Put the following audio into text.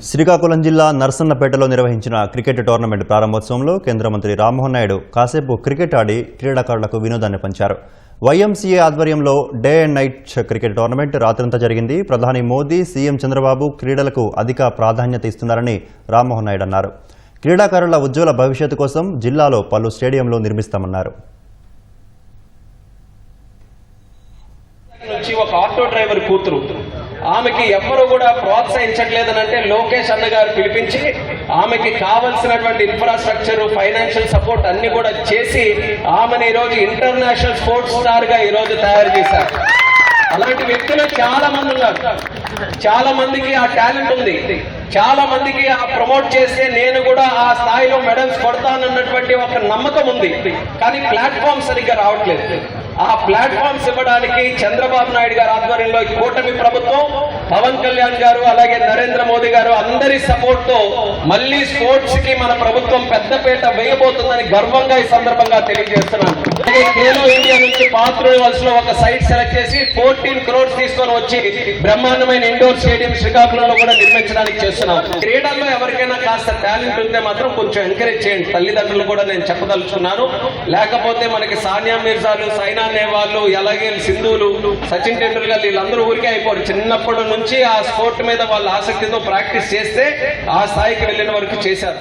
శ్రీకాకుళం జిల్లా నర్సన్నపేటలో నిర్వహించిన cricket tournament ప్రారంభోత్సవంలో కేంద్ర మంత్రి రామ్మోహన్ నాయుడు కాసేపు క్రికెట్ ఆడి క్రీడాకారులకు వినోదాన్ని పంచారు. వైఎంసీఏ ఆధ్వర్యంలో day and night cricket tournament రాత్రంతా జరిగింది. ప్రధాని మోదీ, సీఎం చంద్రబాబు క్రీడలకు అధిక ప్రాధాన్యత ఇస్తున్నారని రామ్మోహన్ నాయుడు అన్నారు. క్రీడాకారుల ఉజ్వల భవిష్యత్తు కోసం జిల్లాలో పలు స్టేడియంలు నిర్మిస్తామన్నారు. ఒక ఆటో డ్రైవర్ కూతురు ఆమెకి ఎవరు కూడా ప్రోత్సహించట్లేదనంటే లోకేష్ అన్న గారు పిలిపించి ఆమెకి కావలసినటువంటి ఇన్ఫ్రాస్ట్రక్చర్, ఫైనాన్షియల్ సపోర్ట్ అన్ని కూడా చేసి ఆమెను ఈరోజు ఇంటర్నేషనల్ స్పోర్ట్స్ స్టార్ గా ఈరోజు తయారు చేశారు. అలాంటి వ్యక్తులు చాలా మంది ఉన్నారు. చాలా మందికి ఆ టాలెంట్ ఉంది. చాలా మందికి ఆ ప్రమోట్ చేస్తే నేను కూడా ఆ స్థాయిలో మెడల్స్ కొడతానన్నటువంటి ఒక నమ్మకం ఉంది. కానీ ప్లాట్ఫామ్ సరిగ్గా రావట్లేదు. ఆ ప్లాట్ఫామ్స్ ఇవ్వడానికి చంద్రబాబు నాయుడు గారి ఆధ్వర్యంలో కూటమి ప్రభుత్వం, పవన్ కళ్యాణ్ గారు, అలాగే నరేంద్ర మోదీ గారు అందరి సపోర్ట్ తో మళ్లీ స్పోర్ట్స్ కి మన ప్రభుత్వం పెద్దపీట వేయబోతుందని గర్వంగా ఈ సందర్భంగా తెలియజేస్తున్నాను. ఖేలో ఇండియా నుంచి పాత్రవలస లో ఒక సైట్ సెలెక్ట్ చేసి 14 crores తీసుకొని వచ్చి బ్రహ్మాండమైన ఇండోర్ స్టేడియం శ్రీకాకుళంలో కూడా నిర్మించడానికి చేస్తున్నాం. క్రీడల్లో ఎవరికైనా కాస్త టాలెంట్ ఉంటే మాత్రం కొంచెం ఎంకరేజ్ చేయండి. తల్లిదండ్రులు కూడా నేను చెప్పదలుచుకున్నాను. లేకపోతే మనకి సానియా మిర్జాలు, సైనా నెహ్వాల్, అలాగే సింధులు, సచిన్ టెండూల్కర్ వీళ్ళందరూ ఊరికే అయిపోరు. చిన్నప్పటి నుంచి ఆ స్పోర్ట్ మీద వాళ్ళ ఆసక్తితో ప్రాక్టీస్ చేస్తే ఆ స్థాయికి వెళ్ళిన వరకు చేశారు.